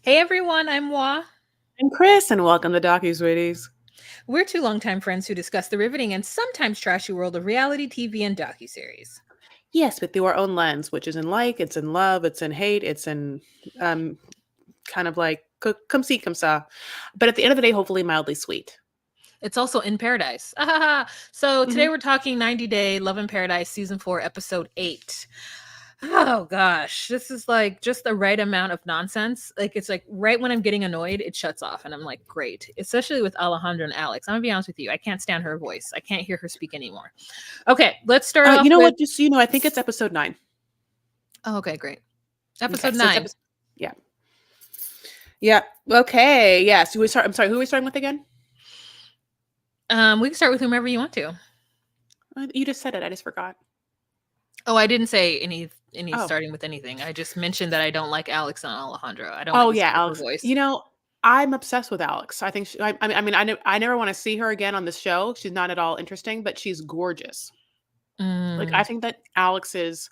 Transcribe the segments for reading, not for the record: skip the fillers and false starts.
Hey everyone, I'm Wa. And Chris, and welcome to Docu Sweeties. We're two longtime friends who discuss the riveting and sometimes trashy world of reality TV and docuseries. Yes, but through our own lens, which is in like, it's in love, it's in hate, it's in um, kind of like come see, come saw. But at the end of the day, hopefully mildly sweet. It's also in Paradise. So Hmm. today we're talking 90 Day Love in Paradise Season 4, Episode 8. Oh gosh, this is like just the right amount of nonsense. Like it's like right when I'm getting annoyed, it shuts off, and I'm like, great. Especially with Alejandra and Alex. I'm gonna be honest with you, I can't stand her voice. I can't hear her speak anymore. Okay, let's start You off know with. what? Just so you know, I think it's episode 9. Oh, okay, great. Okay, Episode so it's 9. episode. Yeah, yeah. Okay, yeah. So we start. I'm sorry. Who are we starting with again? We can start with whomever you want to. You just said it. I just forgot. Oh, I didn't say any Oh, starting with anything. I just mentioned that I don't like Alex and Alejandro. I don't like oh the yeah, sound of her Alex. voice. You know, I'm obsessed with Alex. I think. I never want to see her again on this show. She's not at all interesting, but she's gorgeous. Like I Mm, think that Alex is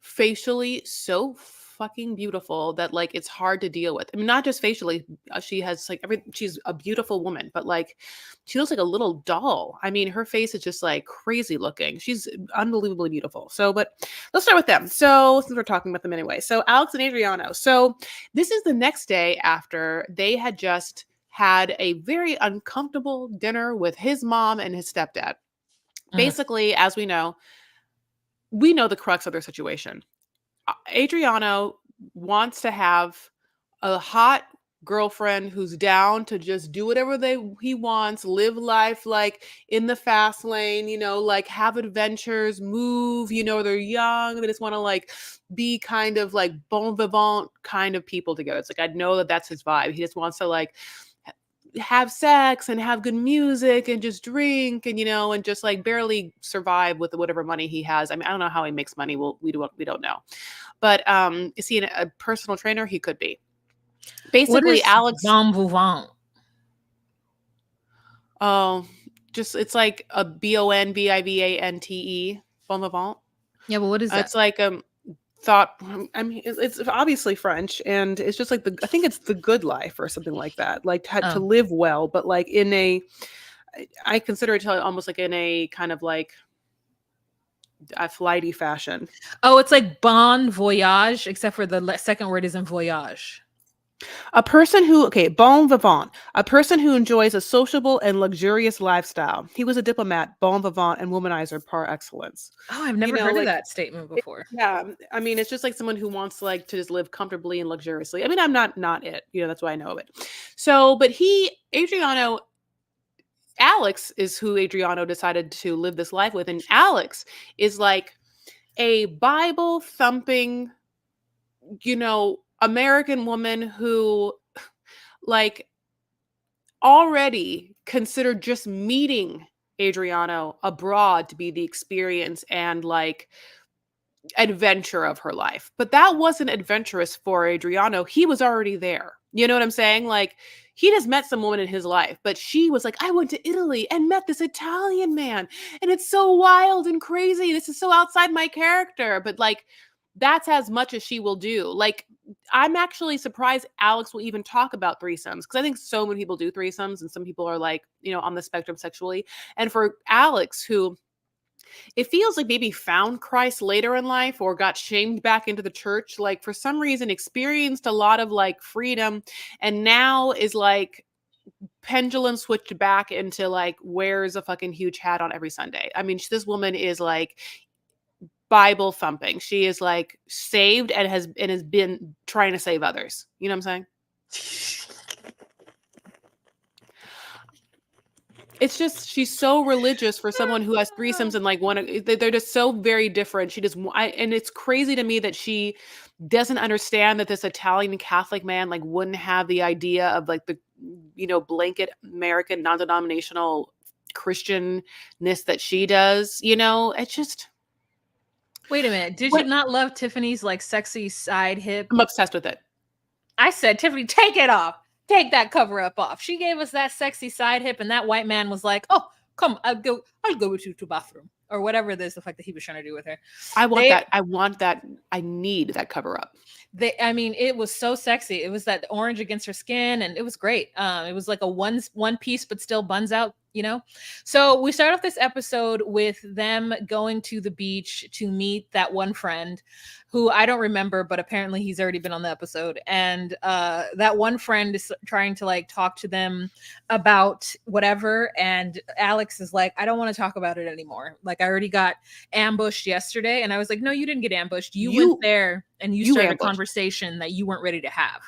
facially so fucking beautiful that like it's hard to deal with. I mean, not just facially, she has like she's a beautiful woman, but like she looks like a little doll. I mean, her face is just like crazy looking. She's unbelievably beautiful. So, but let's start with them. So, since we're talking about them anyway. So, Alex and Adriano. So, this is the next day after they had just had a very uncomfortable dinner with his mom and his stepdad. mm, Basically, as we know the crux of their situation. Adriano wants to have a hot girlfriend who's down to just do whatever he wants, live life like in the fast lane, like have adventures, move, they're young, they just want to like be kind of like bon vivant kind of people together. It's like I know that that's his vibe. He just wants to like have sex and have good music and just drink and and just like barely survive with whatever money he has. I mean, I don't know how he makes money. We don't know. But is he a personal trainer? He could be. what Basically, is Alex. bon vivant? Oh, just it's like a bonvivante, bon vivant. Yeah, but what is that? It's like thought. I mean, it's obviously French, and it's just like I think it's the good life or something like that. Like to Oh, live well, but like in a. I consider it almost like in a kind of like a flighty fashion. oh, it's like bon voyage, except for the second word is in voyage. A person who, okay, bon vivant, a person who enjoys a sociable and luxurious lifestyle. He was a diplomat, bon vivant, and womanizer par excellence. Oh, I've never heard of Like, that statement before. yeah, I mean, it's just like someone who wants like to just live comfortably and luxuriously. I mean, I'm not it, that's why I know of it. So, but Alex is who Adriano decided to live this life with, and Alex is like a Bible thumping, American woman who like already considered just meeting Adriano abroad to be the experience and like adventure of her life. But that wasn't adventurous for Adriano. He was already there. You know what I'm saying? Like he just met some woman in his life, but she was like, I went to Italy and met this Italian man, and it's so wild and crazy. This is so outside my character. But like, that's as much as she will do. Like, I'm actually surprised Alex will even talk about threesomes because I think so many people do threesomes and some people are like, on the spectrum sexually. And for Alex, who it feels like maybe found Christ later in life or got shamed back into the church, like for some reason experienced a lot of like freedom and now is like pendulum switched back into like wears a fucking huge hat on every Sunday. I mean, this woman is like Bible thumping. She is like saved and has been trying to save others. You know what I'm saying? It's just she's so religious for someone who has threesomes and like they're just so very different. She just and it's crazy to me that she doesn't understand that this Italian Catholic man like wouldn't have the idea of like the blanket American non-denominational Christianness that she does. It's just Wait a minute. Did you what not love Tiffany's like sexy side hip? I'm obsessed with it. I said, Tiffany, take it off. Take that cover up off. She gave us that sexy side hip, and that white man was like, "Oh, come, I'll go with you to the bathroom." or whatever it is, the fuck that he was trying to do with her. I want They that. I want that. I need that cover up. I mean, it was so sexy. It was that orange against her skin, and it was great. It was like a one piece but still buns out, you know. So we start off this episode with them going to the beach to meet that one friend who I don't remember, but apparently he's already been on the episode. And that one friend is trying to like talk to them about whatever, and Alex is like, I don't want to talk about it anymore. Like, I already got ambushed yesterday. And I was like, no, you didn't get ambushed. You went there and you started a conversation that you weren't ready to have.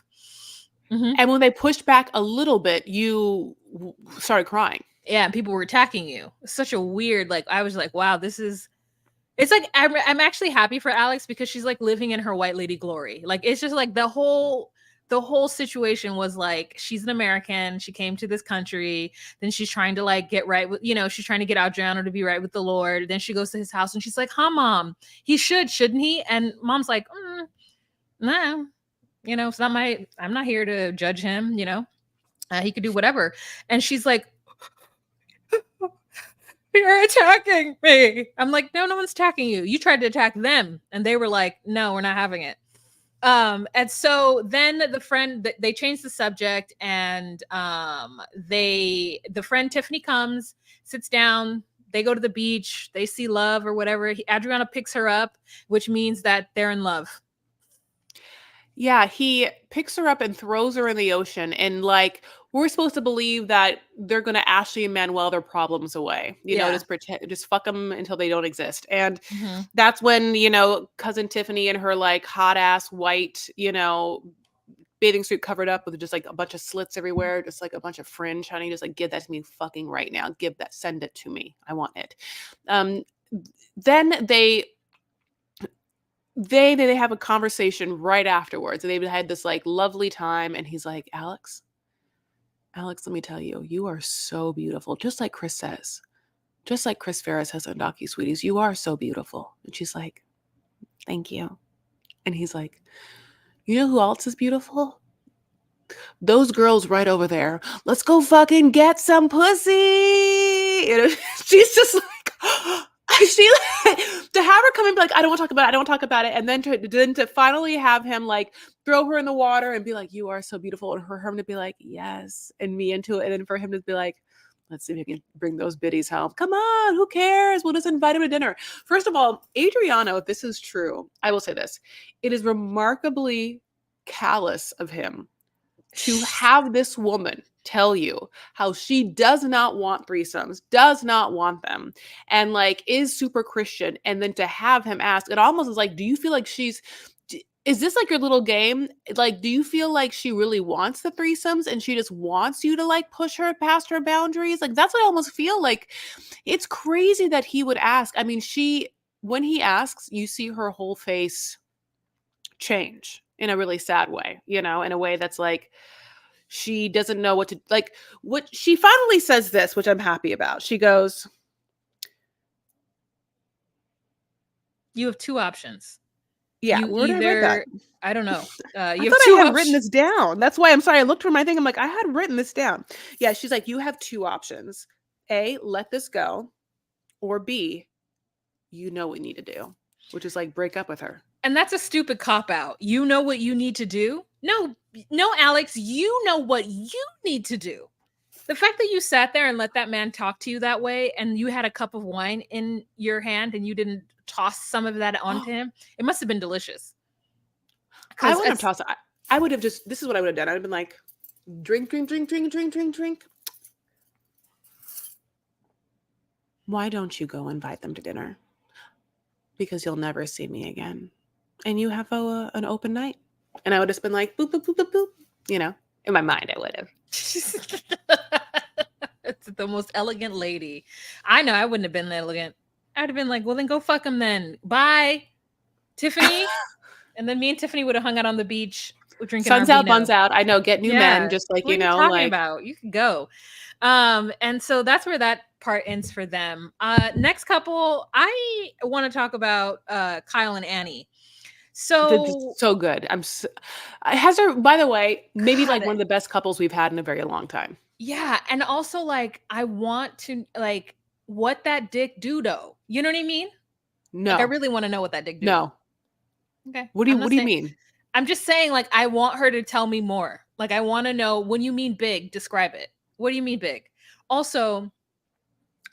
Mm-hmm. And when they pushed back a little bit, you started crying. Yeah, and people were attacking you. It's such a weird, like, I was like, wow, this is, it's like, I'm actually happy for Alex because she's like living in her white lady glory. Like, it's just like the whole situation was like, she's an American, she came to this country, then she's trying to like get right with, you know, she's trying to get Adriano to be right with the Lord. Then she goes to his house and she's like, huh, Mom, he shouldn't he? And Mom's like, no, you know, it's not I'm not here to judge him, you know, he could do whatever. And she's like, you're attacking me. I'm like, no one's attacking you. You tried to attack them. And they were like, no, we're not having it. And so then the friend, they changed the subject, and the friend Tiffany comes, sits down, they go to the beach, they see love or whatever. Adriana picks her up, which means that they're in love. Yeah, he picks her up and throws her in the ocean, and like, we're supposed to believe that they're going to Ashley and Manuel their problems away, you know, just fuck them until they don't exist. And that's when, you know, cousin Tiffany and her like hot ass white, you know, bathing suit covered up with just like a bunch of slits everywhere, just like a bunch of fringe, honey, just like, give that to me fucking right now. Send it to me. I want it. Then they have a conversation right afterwards. They've had this like lovely time, and he's like, Alex, let me tell you, you are so beautiful. Just like Chris says, just like Chris Ferris says on Docu Sweeties, you are so beautiful. And she's like, thank you. And he's like, you know who else is beautiful? Those girls right over there. Let's go fucking get some pussy. You know, she's just like, she to have her come and be like, I don't want to talk about it, and then to finally have him like throw her in the water and be like, you are so beautiful, and for him to be like, yes, and me into it, and then for him to be like, let's see if we can bring those biddies home. Come on, who cares? We'll just invite him to dinner. First of all, Adriano, if this is true, I will say this: it is remarkably callous of him to have this woman tell you how she does not want threesomes, does not want them, and like is super Christian, and then to have him ask, it almost is like, do you feel like is this like your little game? Like, do you feel like she really wants the threesomes and she just wants you to like push her past her boundaries? Like, that's what I almost feel like. It's crazy that he would ask. I mean, when he asks, you see her whole face change in a really sad way, you know, in a way that's like, she doesn't know what to, like, what she finally says this, which I'm happy about. She goes, you have two options. Yeah, where did I read that? I don't know. You have two I had written this down. That's why I'm sorry. I looked for my thing. I'm like, I had written this down. Yeah, she's like, you have two options. A, let this go. Or B, you know what you need to do, which is like break up with her. And that's a stupid cop-out. You know what you need to do? No, Alex, you know what you need to do. The fact that you sat there and let that man talk to you that way, and you had a cup of wine in your hand and you didn't toss some of that onto him, it must have been delicious. I wouldn't have tossed it. I would have just, this is what I would have done. I would have been like, drink. Why don't you go invite them to dinner? Because you'll never see me again. And you have an open night. And I would have just been like, boop, boop, boop, boop, boop. You know, in my mind, I would have. It's the most elegant lady. I know I wouldn't have been elegant. I'd have been like, well, then go fuck him then. Bye, Tiffany. And then me and Tiffany would have hung out on the beach drinking Suns out, buns out. I know, get new men, just like, what you know. What are you talking about? You can go. And so that's where that part ends for them. Next couple, I want to talk about Kyle and Annie. So good. Has by the way, maybe like one of the best couples we've had in a very long time. Yeah. And also like, I want to like, what that dick do though. You know what I mean? Like I No. really want to know what that dick do. No. Okay. What do you I'm not what do you saying mean? I'm just saying like I want her to tell me more. Like I want to know when you mean big, describe it. What do you mean big? Also,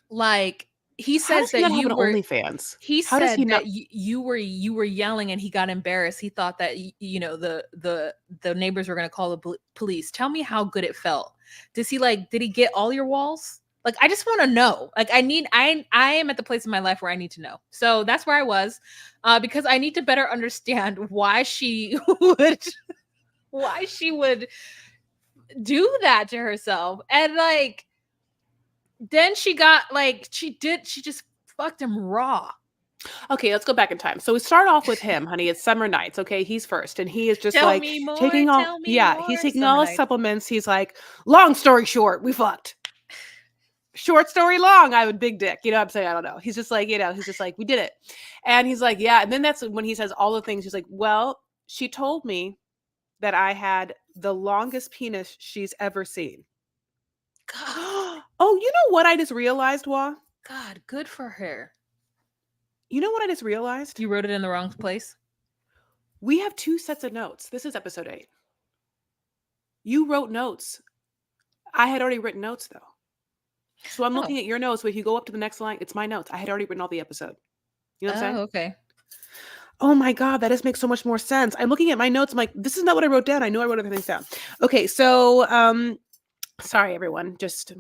like he How says does he that not have you an were OnlyFans? he How does he said not? that you were yelling and he got embarrassed. He thought that the neighbors were going to call the police. Tell me how good it felt. Did he get all your walls? Like I just want to know. Like I am at the place in my life where I need to know. So that's where I was because I need to better understand why she would do that to herself. And like then she got like she just fucked him raw. Okay, let's go back in time. So we start off with him, honey. It's summer nights. Okay, he's first, and he is just Tell like me more, taking all. tell me Yeah, he's more. taking Summer all his nights. supplements. He's like, long story short, we fucked. Short story long, I have a big dick. You know what I'm saying? I don't know. He's just like, he's just like, we did it. And he's like, yeah. And then that's when he says all the things. He's like, well, she told me that I had the longest penis she's ever seen. God, Oh, you know what I just realized, Wa? God, good for her. You know what I just realized? You wrote it in the wrong place. We have 2 sets of notes. This is episode 8. You wrote notes. I had already written notes, though. So I'm looking at your notes. But if you go up to the next line, it's my notes. I had already written all the episode. You know what I'm saying? Oh, okay. Oh my God, that just makes so much more sense. I'm looking at my notes. I'm like, this is not what I wrote down. I know I wrote other things down. Okay, so sorry everyone, just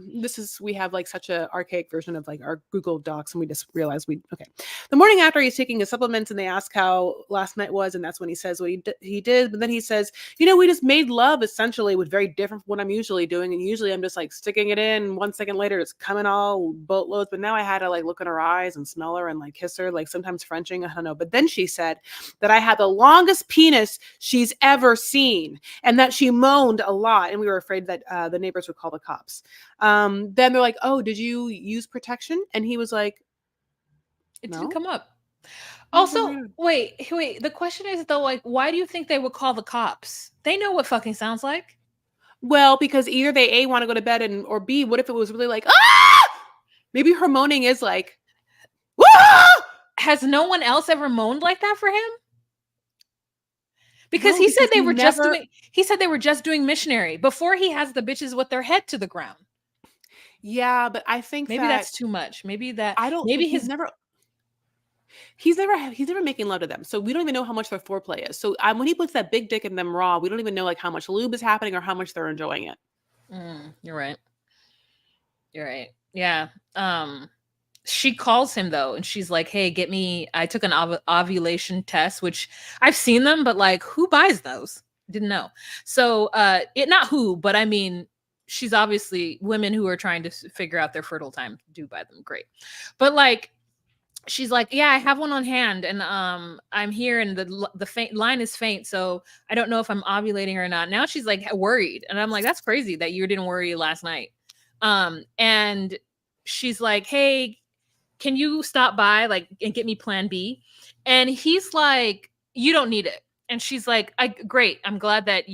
we have like such a archaic version of like our Google Docs, and we just realized okay, the morning after he's taking his supplements and they ask how last night was, and that's when he says what he did. But then he says, we just made love essentially, with very different from what I'm usually doing, and usually I'm just like sticking it in, 1 second later it's coming all boatloads, but now I had to like look in her eyes and smell her and like kiss her, like sometimes Frenching, I don't know. But then she said that I had the longest penis she's ever seen, and that she moaned a lot, and we were afraid that the neighbors would call the cops. Then they're like, oh, did you use protection? And he was like, It didn't no. come up. Also, wait. The question is though, like, why do you think they would call the cops? They know what fucking sounds like. Well, because either they A, want to go to bed, or B, what if it was really like, ah! Maybe her moaning is like, ah! Has no one else ever moaned like that for him? Because No, he said they he were never. just doing missionary before he has the bitches with their head to the ground. Yeah, but I think Maybe that that's too much. Maybe that I don't. But maybe his he's never making love to them, so we don't even know how much their foreplay is. So when he puts that big dick in them raw, we don't even know like how much lube is happening or how much they're enjoying it. You're right. You're right. Yeah. She calls him though, and she's like, "Hey, get me. I took an ovulation test, which I've seen them, but like, who buys those? Didn't know. So, it not who, but I mean, she's obviously women who are trying to figure out their fertile time do buy them. Great, but like." She's like, yeah, I have one on hand, and I'm here, and the faint line is faint, so I don't know if I'm ovulating or not. Now she's like worried, and I'm like, that's crazy that you didn't worry last night. And she's like, hey, can you stop by like and get me plan B? And he's like, you don't need it. And she's like, great, I'm glad that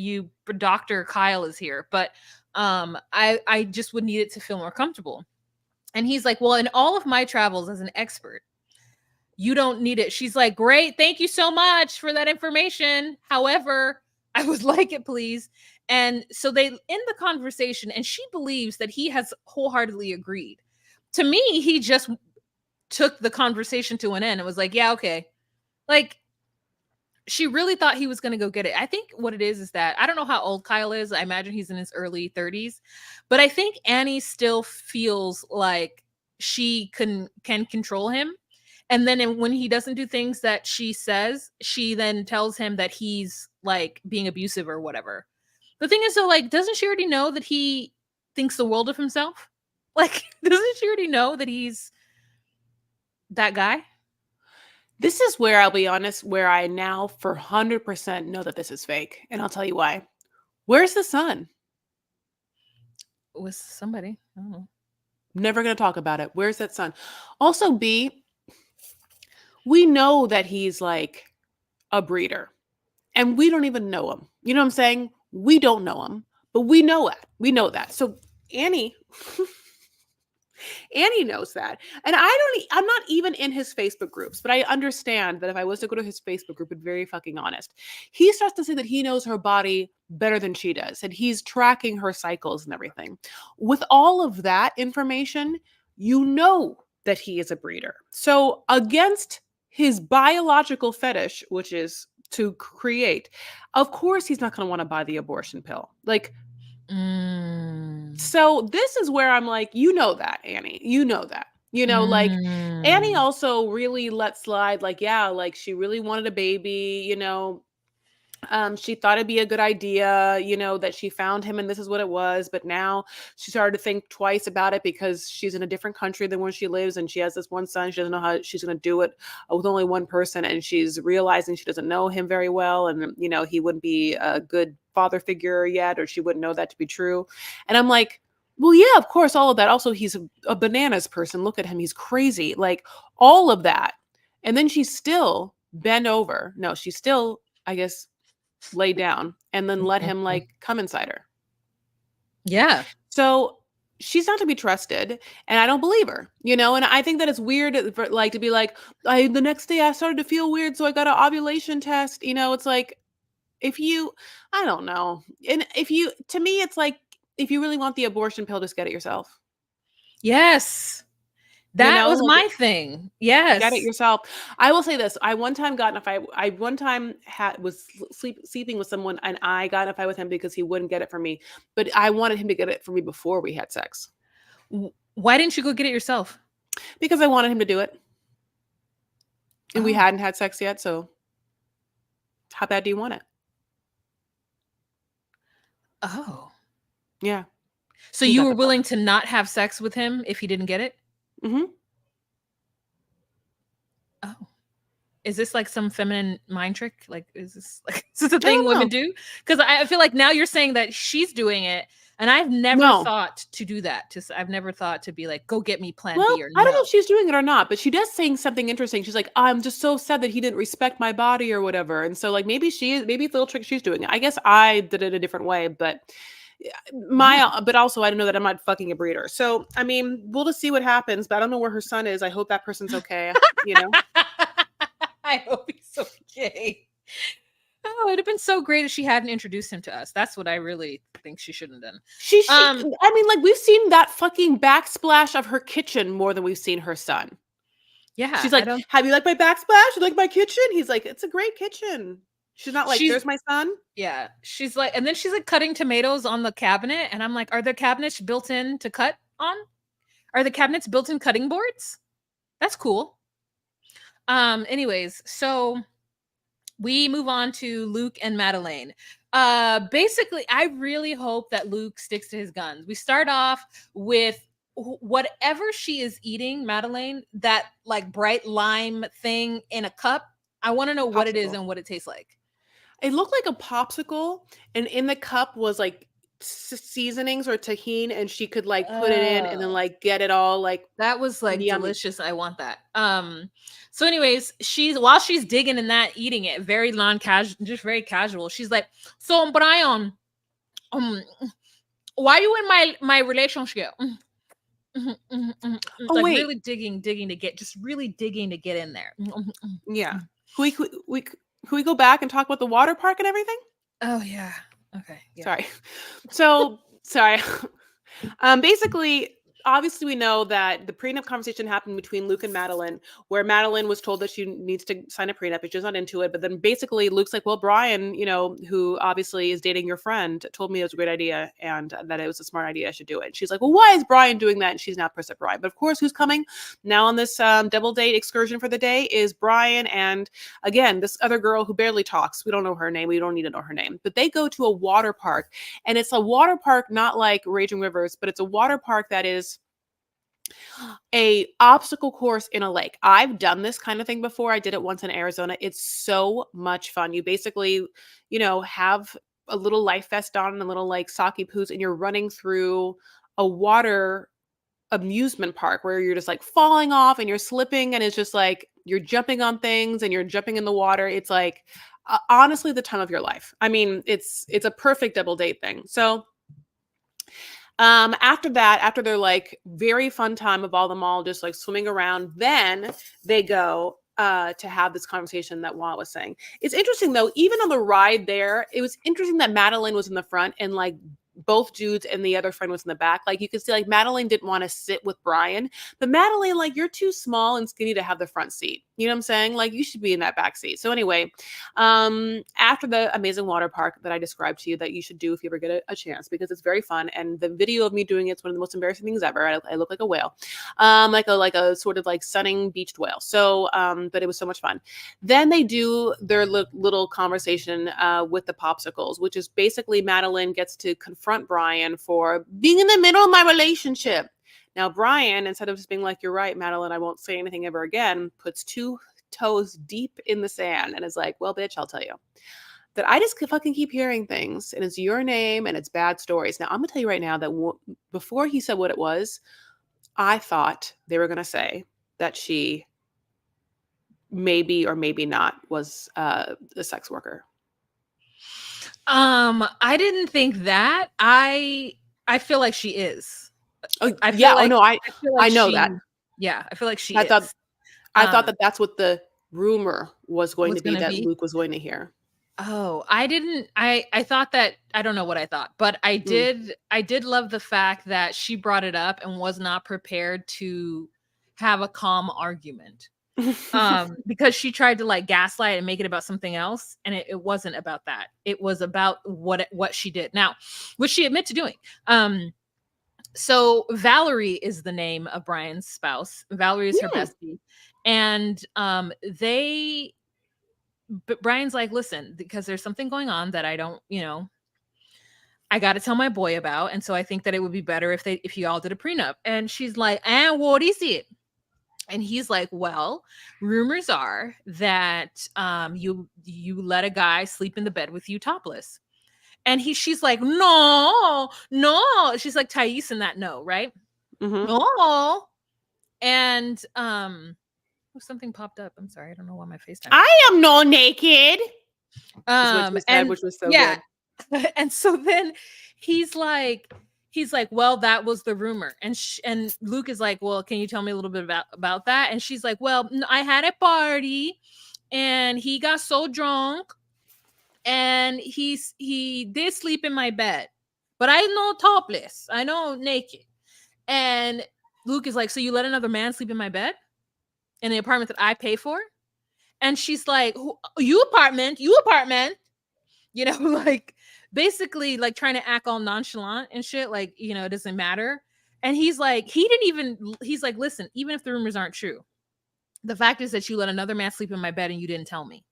Dr. Kyle is here, but I just would need it to feel more comfortable. And he's like, well, in all of my travels as an expert, you don't need it. She's like, great, thank you so much for that information. However, I would like it, please. And so they end the conversation, and she believes that he has wholeheartedly agreed. To me, he just took the conversation to an end and was like, yeah, okay. Like, she really thought he was going to go get it. I think what it is that I don't know how old Kyle is. I imagine he's in his early 30s, but I think Annie still feels like she can control him. And then when he doesn't do things that she says, she then tells him that he's like being abusive or whatever. The thing is, though, like, doesn't she already know that he thinks the world of himself? Like, doesn't she already know that he's that guy? This is where I'll be honest, where I now for 100% know that this is fake. And I'll tell you why. Where's the son? With somebody. I don't know. Never going to talk about it. Where's that son? Also, B, we know that he's like a breeder, and we don't even know him. You know what I'm saying? We don't know him, but we know it. We know that. So Annie, Annie knows that. And I'm not even in his Facebook groups, but I understand that if I was to go to his Facebook group and be very fucking honest, he starts to say that he knows her body better than she does, and he's tracking her cycles and everything. With all of that information, you know that he is a breeder. So against his biological fetish, which is to create, of course he's not going to want to buy the abortion pill. Like, so this is where I'm like, you know that, Annie. You know that. Like Annie also really let slide, like, yeah, like she really wanted a baby, she thought it'd be a good idea, that she found him and this is what it was. But now she started to think twice about it because she's in a different country than where she lives. And she has this one son. She doesn't know how she's going to do it with only one person. And she's realizing she doesn't know him very well. And, he wouldn't be a good father figure yet, or she wouldn't know that to be true. And I'm like, well, yeah, of course, all of that. Also, he's a bananas person. Look at him. He's crazy. Like all of that. And then she's still bent over. No, she's still, I guess, lay down and then let him like come inside her. Yeah. So she's not to be trusted, and I don't believe her, and I think that it's weird for, like, to be like, the next day I started to feel weird, so I got an ovulation test. It's like, I don't know. And to me, it's like, if you really want the abortion pill, just get it yourself. Yes. That was like, my thing. Yes. Get it yourself. I will say this. I one time got in a fight. I one time was sleeping with someone, and I got in a fight with him because he wouldn't get it for me. But I wanted him to get it for me before we had sex. Why didn't you go get it yourself? Because I wanted him to do it. And we hadn't had sex yet, so how bad do you want it? Oh. Yeah. So you were willing to not have sex with him if he didn't get it? Mm-hmm. Oh. Is this like some feminine mind trick? Like, is this a thing women do? Because I feel like now you're saying that she's doing it, and I've never thought to do that. I've never thought to be like, go get me plan B or no. I don't know if she's doing it or not, but she does saying something interesting. She's like, I'm just so sad that he didn't respect my body or whatever. And so like, maybe it's a little trick she's doing it. I guess I did it a different way, but but also I don't know that I'm not fucking a breeder. So, I mean, we'll just see what happens, but I don't know where her son is. I hope that person's okay, I hope he's okay. Oh, it'd have been so great if she hadn't introduced him to us. That's what I really think she shouldn't have done. I mean, like, we've seen that fucking backsplash of her kitchen more than we've seen her son. Yeah. She's like, have you liked my backsplash? You like my kitchen? He's like, it's a great kitchen. She's not like, there's my son. Yeah. She's like, and then she's like cutting tomatoes on the cabinet. And I'm like, are the cabinets built in to cut on? Are the cabinets built in cutting boards? That's cool. Anyways, so we move on to Luke and Madeleine. Basically, I really hope that Luke sticks to his guns. We start off with whatever she is eating, Madeleine, that like bright lime thing in a cup. I want to know what it is and what it tastes like. It looked like a popsicle, and in the cup was like seasonings or tahini, and she could like put it in and then like get it all like, that was like yummy. Delicious. I want that. So anyways, while she's digging in that, eating it, very non-casual, just very casual. She's like, so Brian, why are you in my relationship? Like, wait, really digging to get in there. Yeah. Can we go back and talk about the water park and everything? Oh yeah. Okay. Yeah. Sorry. So sorry. Basically, obviously we know that the prenup conversation happened between Luke and Madeleine, where Madeleine was told that she needs to sign a prenup, but she's not into it. But then basically Luke's like, well, Brian, who obviously is dating your friend, told me it was a great idea and that it was a smart idea. I should do it. And she's like, well, why is Brian doing that? And she's now pissed at Brian. But of course, who's coming now on this double date excursion for the day is Brian and, again, this other girl who barely talks. We don't know her name. We don't need to know her name. But they go to a water park, and it's a water park not like Raging Rivers, but it's a water park that is a obstacle course in a lake. I've done this kind of thing before. I did it once in Arizona. It's so much fun. You basically, have a little life vest on and a little like sake poos, and you're running through a water amusement park where you're just like falling off and you're slipping, and it's just like you're jumping on things and you're jumping in the water. It's like honestly the time of your life. I mean, it's a perfect double date thing. So After that, after their like very fun time of all them all just like swimming around, then they go to have this conversation that Walt was saying. It's interesting though, even on the ride there, it was interesting that Madeline was in the front and like both dudes and the other friend was in the back. Like you could see like Madeline didn't want to sit with Brian, but Madeline, like, you're too small and skinny to have the front seat. You know what I'm saying? Like you should be in that back seat. So anyway, after the amazing water park that I described to you that you should do if you ever get a chance, because it's very fun, and the video of me doing it's one of the most embarrassing things ever. I look like a whale, like a sort of like stunning beached whale. So but it was so much fun. Then they do their little conversation with the popsicles, which is basically Madeline gets to confront Brian for being in the middle of my relationship. Now Brian, instead of just being like, you're right, Madeline, I won't say anything ever again, puts two toes deep in the sand and is like, well, bitch, I'll tell you that I just fucking keep hearing things and it's your name and it's bad stories. Now I'm gonna tell you right now that before he said what it was, I thought they were gonna say that she maybe or maybe not was a sex worker. I didn't think that. I feel like she is. Oh I yeah, feel like I feel I like know that. yeah, I feel like she I thought is. I thought Um, that that's what the rumor was going to was be gonna that be. Luke was going to hear. Oh, I didn't. I thought that. I don't know what I thought, but I Mm. did. I did love the fact that she brought it up and was not prepared to have a calm argument. Because she tried to like gaslight and make it about something else, and it wasn't about that. It was about what she did. Now, which she admit to doing. So Valerie is the name of Brian's spouse. Valerie is her Hmm. bestie, and but Brian's like, listen, because there's something going on that I don't, I got to tell my boy about, and so I think that it would be better if you all did a prenup. And she's like, and what is it? And he's like, well, rumors are that you let a guy sleep in the bed with you topless. And she's like, no, no. She's like Thais in that no, right? Mm-hmm. Oh. And something popped up. I'm sorry, I don't know why my FaceTime I popped up. am not naked. Is what she said, And which was so yeah. good. And so then he's like well, that was the rumor. And Luke is like, well, can you tell me a little bit about that? And she's like, well, I had a party and he got so drunk and he did sleep in my bed, but I know topless, I know naked. And Luke is like, so you let another man sleep in my bed in the apartment that I pay for? And she's like, you apartment, like basically like trying to act all nonchalant and shit, like, it doesn't matter. And he's like, he's like, listen, even if the rumors aren't true, the fact is that you let another man sleep in my bed and you didn't tell me.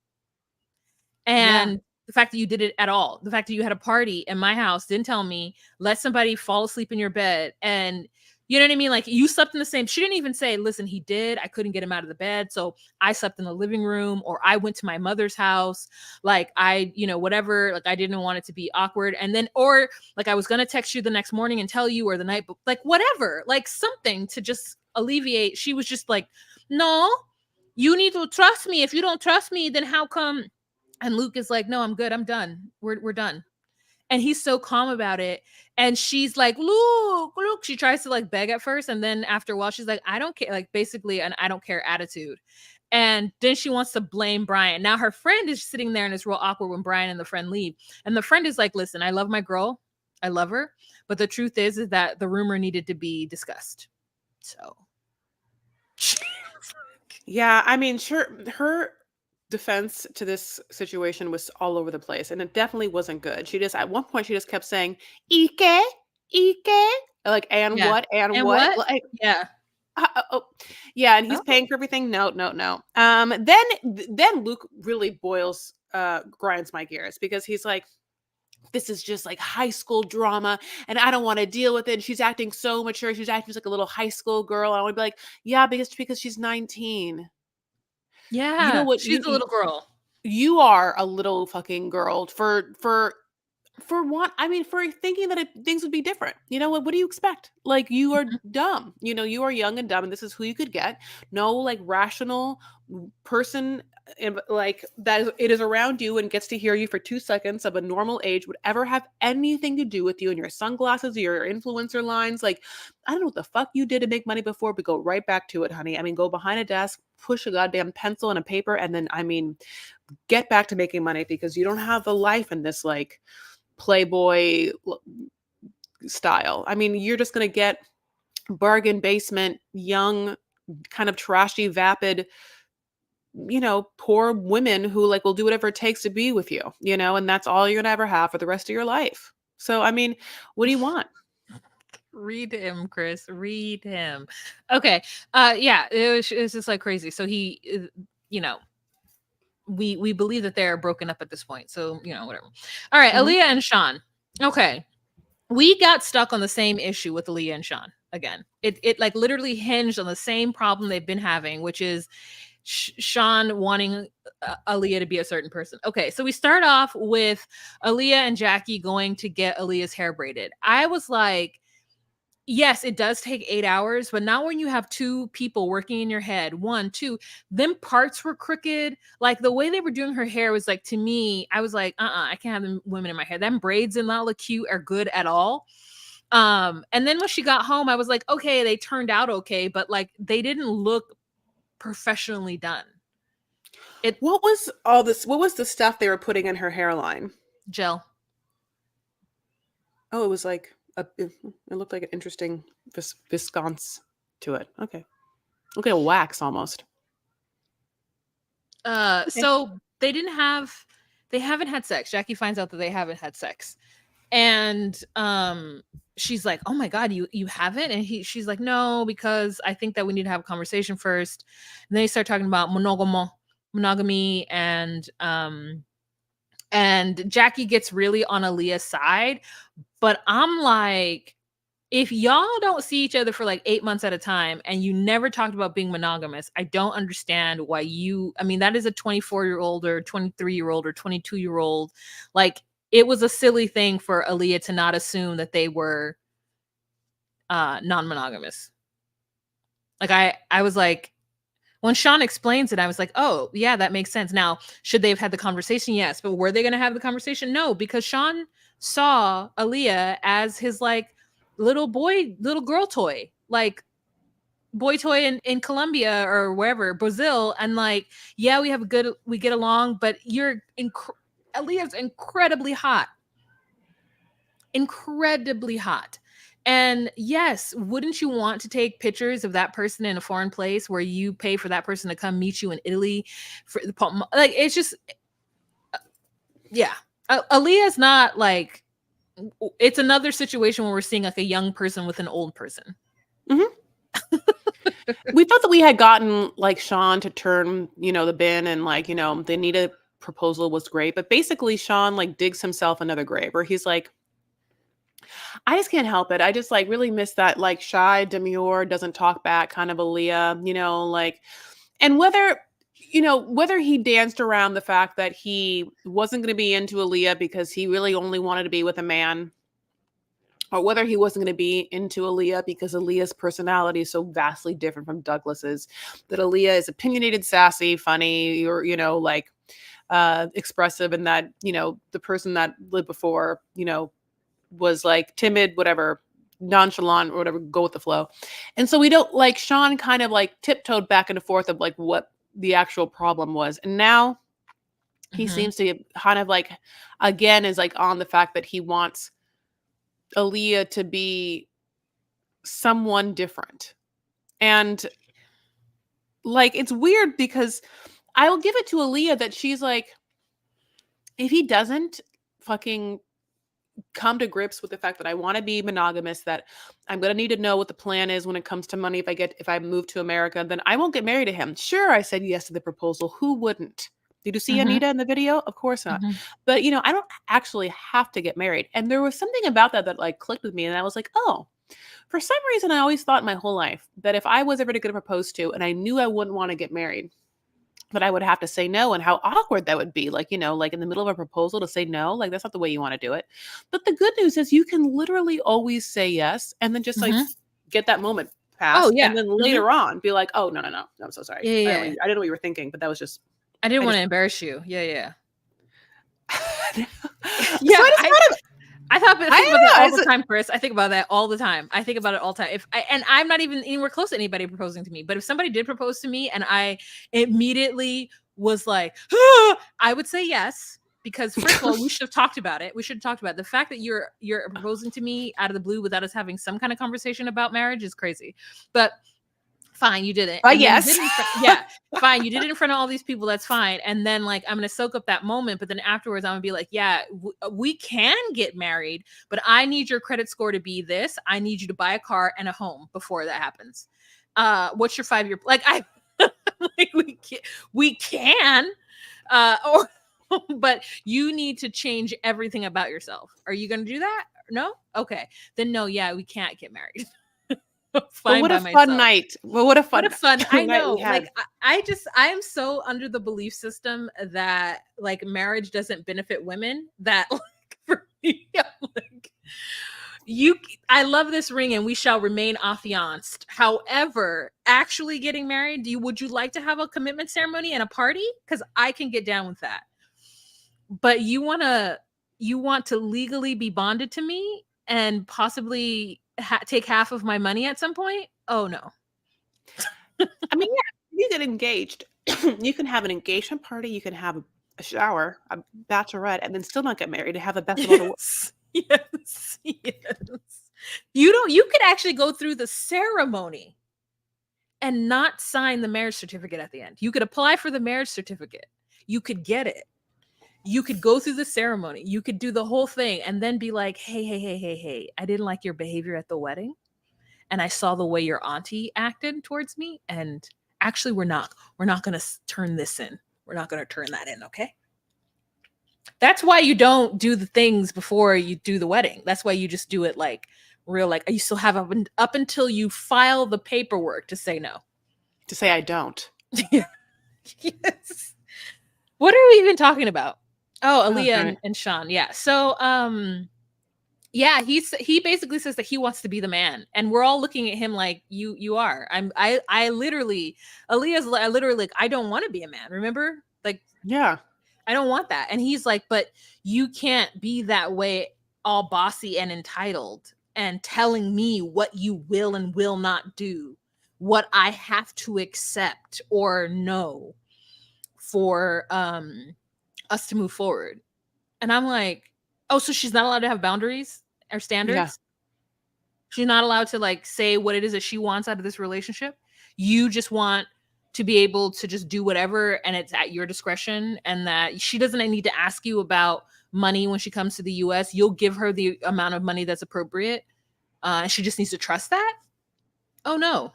Yeah. And the fact that you did it at all, the fact that you had a party in my house, didn't tell me, let somebody fall asleep in your bed, and you know what I mean? Like you slept in the same. She didn't even say, listen, he did. I couldn't get him out of the bed. So I slept in the living room, or I went to my mother's house. Like whatever. Like I didn't want it to be awkward. And then, or like I was going to text you the next morning and tell you, or the night, like whatever, like something to just alleviate. She was just like, no, you need to trust me. If you don't trust me, then how come? And Luke is like, no, I'm good. I'm done. We're done. And he's so calm about it. And she's like, Luke. She tries to like beg at first. And then after a while, she's like, I don't care. Like basically an I don't care attitude. And then she wants to blame Brian. Now her friend is sitting there and it's real awkward when Brian and the friend leave. And the friend is like, listen, I love my girl. I love her. But the truth is that the rumor needed to be discussed. So. Yeah. I mean, sure, her defense to this situation was all over the place, and it definitely wasn't good. She just, at one point, she just kept saying, Ike, Ike. Like, and Yeah. what? And And what? what? Like, Yeah. oh, yeah, and he's Oh. paying for everything. No, no, no. Then Luke really grinds my gears because he's like, this is just like high school drama, and I don't want to deal with it. And she's acting so mature. She's acting just like a little high school girl. I want to be like, yeah, because she's 19. You know Yeah. what? She's a little girl. You are a little fucking girl for for thinking that things would be different. You know what do you expect? Like, you are Mhm. dumb. You are young and dumb, and this is who you could get. No, like, rational person, like, it is around you and gets to hear you for 2 seconds of a normal age would ever have anything to do with you and your sunglasses, your influencer lines. Like, I don't know what the fuck you did to make money before, but go right back to it, honey. I mean, go behind a desk, push a goddamn pencil and a paper, and then, I mean, get back to making money, because you don't have a life in this, like, Playboy style. I mean, you're just going to get bargain basement, young, kind of trashy, vapid, poor women who, like, will do whatever it takes to be with you, and that's all you're going to ever have for the rest of your life. So, I mean, what do you want? Read him, Chris. Read him. Okay. Yeah, it was just like crazy. So he, you know, we believe that they're broken up at this point. So, whatever. All right, Mhm. Aaliyah and Sean. Okay. We got stuck on the same issue with Aaliyah and Sean again. It like literally hinged on the same problem they've been having, which is Sean wanting Aaliyah to be a certain person. Okay, so we start off with Aaliyah and Jackie going to get Aaliyah's hair braided. I was like, yes, it does take 8 hours, but not when you have two people working in your head. One, two, them parts were crooked. Like the way they were doing her hair was like, to me, I was like, I can't have them women in my hair. Them braids and not look cute or good at all. And then when she got home, I was like, okay, they turned out okay, but like they didn't look professionally done. It What was all this? What was the stuff they were putting in her hairline? gel. Oh, it was like it looked like an interesting viscons to it. Okay. Okay, wax almost. Okay. So they haven't had sex. Jackie finds out that they haven't had sex. And she's like, "Oh my god, you haven't?" And she's like, "No, because I think that we need to have a conversation first." And then they start talking about monogamy and Jackie gets really on Aaliyah's side, but I'm like, if y'all don't see each other for like 8 months at a time and you never talked about being monogamous, I don't understand why I mean, that is a 24-year-old or 23-year-old or 22-year-old. Like, it was a silly thing for Aaliyah to not assume that they were non-monogamous. Like, I was like, when Sean explains it, I was like, oh, yeah, that makes sense. Now, should they have had the conversation? Yes. But were they going to have the conversation? No, because Sean saw Aaliyah as his like little girl toy, like boy toy in Colombia or wherever, Brazil. And like, yeah, we get along, but Aaliyah's incredibly hot. Incredibly hot. And yes, wouldn't you want to take pictures of that person in a foreign place where you pay for that person to come meet you in Italy? For like, it's just, yeah. Aaliyah's not like, it's another situation where we're seeing like a young person with an old person. Mhm. We thought that we had gotten, like, Sean to turn, the bin, and, like, the Anita proposal was great, but basically Sean, like, digs himself another grave where he's like, I just can't help it. I just, like, really miss that, like, shy, demure, doesn't talk back kind of Aaliyah, like, and whether he danced around the fact that he wasn't going to be into Aaliyah because he really only wanted to be with a man, or whether he wasn't going to be into Aaliyah because Aaliyah's personality is so vastly different from Douglas's, that Aaliyah is opinionated, sassy, funny, or, like, expressive, and that, the person that lived before, was like timid, whatever, nonchalant, or whatever, go with the flow. And so we don't, like, Sean kind of like tiptoed back and forth of like what the actual problem was. And now he Mhm. seems to kind of like, again, is like on the fact that he wants Aaliyah to be someone different. And, like, it's weird because I will give it to Aaliyah that she's like, if he doesn't fucking come to grips with the fact that I want to be monogamous, that I'm going to need to know what the plan is when it comes to money, if I move to America, then I won't get married to him. Sure, I said yes to the proposal. Who wouldn't? Did you see Mhm. Anita in the video? Of course not. Mhm. But, I don't actually have to get married. And there was something about that like clicked with me, and I was like, "Oh, for some reason I always thought my whole life that if I was ever to get proposed to and I knew I wouldn't want to get married, that I would have to say no, and how awkward that would be. Like, like in the middle of a proposal to say no, like that's not the way you want to do it. But the good news is you can literally always say yes and then just like Mhm. get that moment Oh, past yeah. and then Mhm. later on be like, "Oh, no, no, no. No, I'm so sorry. Yeah, yeah, yeah. I didn't know what you were thinking, but that was just I didn't I wanna just." embarrass you. Yeah, yeah. So Yeah, I just kind of I I think about that don't all know. the time, Chris. I think about that all the time. I think about it all the time. And I'm not even anywhere close to anybody proposing to me, but if somebody did propose to me and I immediately was like, "Ah," I would say yes because first of all, we should have talked about it. We should have talked about it. The fact that you're proposing to me out of the blue without us having some kind of conversation about marriage is crazy. But fine, you did it. And then you did yes. it in front, yeah, fine, you did it in front of all these people, that's fine. And then like I'm gonna soak up that moment, but then afterwards I'm gonna be like, yeah, we can get married, but I need your credit score to be this. I need you to buy a car and a home before that happens. What's your 5 year like I like we can or but you need to change everything about yourself. Are you gonna do that? No? Okay. Then no, yeah, we can't get married. But Fine what a by fun myself. night. Well, what a What a fun fun I night we know. had. Like I am so under the belief system that like marriage doesn't benefit women that like for me, I'm like you I love this ring and we shall remain affianced. However, actually getting married, would you like to have a commitment ceremony and a party? Because I can get down with that. But you want to legally be bonded to me and possibly take half of my money at some point? Oh no. I mean, yeah, you get engaged. You can have an engagement party, you can have a shower, a bachelorette, and then still not get married and have the best of all the world. Yes. Yes. Yes. You could actually go through the ceremony and not sign the marriage certificate at the end. You could apply for the marriage certificate. You could get it. You could go through the ceremony. You could do the whole thing and then be like, "Hey, hey, hey, hey, hey. I didn't like your behavior at the wedding and I saw the way your auntie acted towards me and actually we're not going to turn this in. We're not going to turn that in, okay?" That's why you don't do the things before you do the wedding. That's why you just do it like real, like you still have up until you file the paperwork to say no. To say I don't. Yes. What are we even talking about? Oh, Oh, Aaliyah darn it. and Sean. Yeah. So yeah, he basically says that he wants to be the man. And we're all looking at him like you are. I literally Aaliyah's I literally like, I don't want to be a man. Remember? Like Yeah. I don't want that. And he's like, but you can't be that way, all bossy and entitled and telling me what you will and will not do, what I have to accept or no for us to move forward. And I'm like, oh, so she's not allowed to have boundaries or Yeah. standards? She's not allowed to like say what it is that she wants out of this relationship. You just want to be able to just do whatever and it's at your discretion and that she doesn't need to ask you about money when she comes to the US. You'll give her the amount of money that's appropriate. She just needs to trust that. Oh no.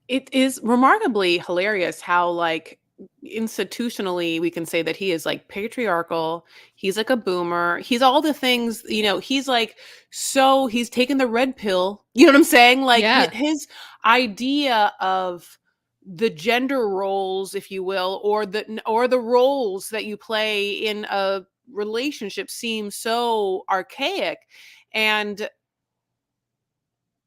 It is remarkably hilarious how, like, institutionally we can say that he is like patriarchal, he's like a boomer, he's all the things, he's like, so he's taken the red pill, you know what I'm saying? Like Yeah. his idea of the gender roles, if you will, or the roles that you play in a relationship seems so archaic. And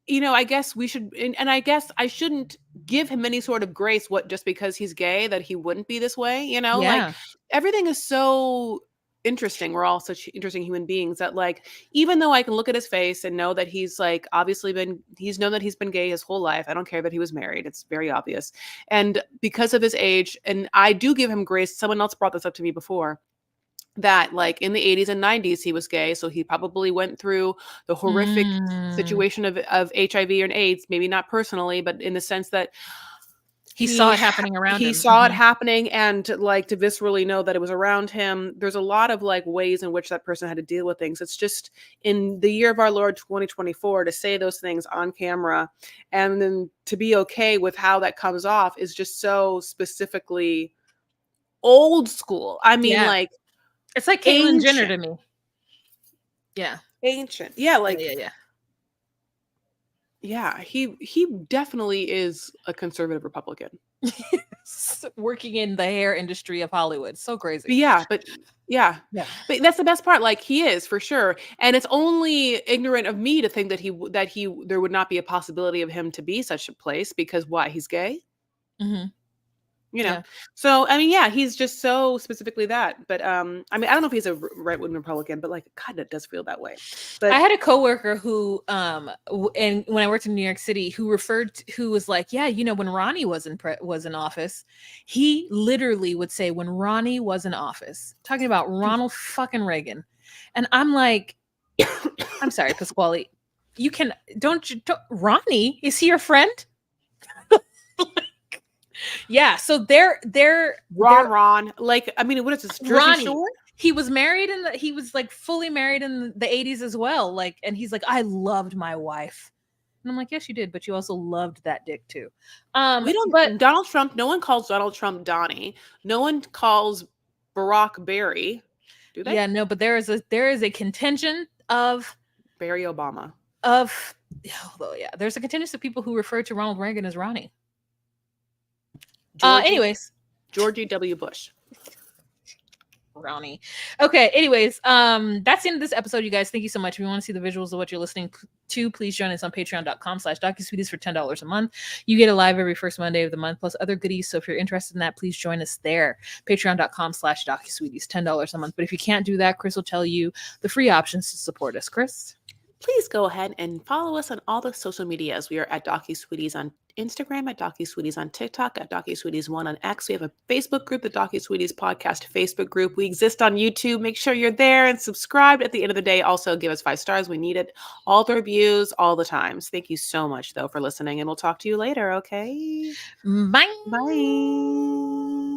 I guess we should, and I guess I shouldn't give him any sort of grace what just because he's gay that he wouldn't be this way, like Yeah. everything is so interesting. We're all such interesting human beings that, like, even though I can look at his face and know that he's like obviously he's known that he's been gay his whole life. I don't care that he was married. It's very obvious. And because of his age, and I do give him grace. Someone else brought this up to me before, that like in the 80s and 90s he was gay, so he probably went through the horrific Mm. situation of HIV and AIDS, maybe not personally, but in the sense that He saw he it happening around he him. saw it Mhm. happening, and like to viscerally know that it was around him. There's a lot of like ways in which that person had to deal with things. It's just in the year of our Lord 2024 to say those things on camera and then to be okay with how that comes off is just so specifically old school. I mean, Yeah. like It's like Caitlyn Jenner ancient. to me. Yeah. Ancient. Yeah, Yeah, like yeah, yeah. yeah, he definitely is a conservative Republican. Working in the hair industry of Hollywood. So But crazy. yeah, but yeah. Yeah. But that's the best part, like, he is, for sure, and it's only ignorant of me to think that there would not be a possibility of him to be such a place because why? He's gay? Hmm. You know? Yeah. So, I mean, yeah, he's just so specifically that, but, I mean, I don't know if he's a right-wing Republican, but, like, God, it does feel that way. I But had a coworker who, and when I worked in New York City, who was like, yeah, when Ronnie was in office, he literally would say, when Ronnie was in office, talking about Ronald fucking Reagan, and I'm like, I'm sorry, Pasquale, you can don't Ronnie, is he your friend? Yeah, so they're Ron, like, I mean, what is this, Jersey Ronnie. Shore? He was married he was like fully married in the 80s as well. Like, and he's like, I loved my wife. And I'm like, yes, you did, but you also loved that dick too. We But don't Donald Trump, no one calls Donald Trump Donnie. No one calls Barack Barry. Do they? yeah, no, but there is a contingent of Barry Obama. oh yeah, there's a contingent of people who refer to Ronald Reagan as Ronnie. Georgie Anyways, W. Bush. Ronnie. Okay, anyways, that's the end of this episode, you guys. Thank you so much. If you want to see the visuals of what you're listening to, please join us on patreon.com/DocuSweeties for $10 a month. You get a live every first Monday of the month, plus other goodies. So if you're interested in that, please join us there. Patreon.com/DocuSweeties, $10 a month. But if you can't do that, Chris will tell you the free options to support us. Chris? Please go ahead and follow us on all the social medias. We are at DocuSweeties on Instagram, at DocuSweeties on TikTok, at DocuSweeties1 on X. We have a Facebook group, the DocuSweeties Podcast Facebook group. We exist on YouTube. Make sure you're there and subscribed. At the end of the day, also give us 5 stars. We need it. All the reviews, all the times. Thank you so much, though, for listening, and we'll talk to you later, okay? Bye. Bye.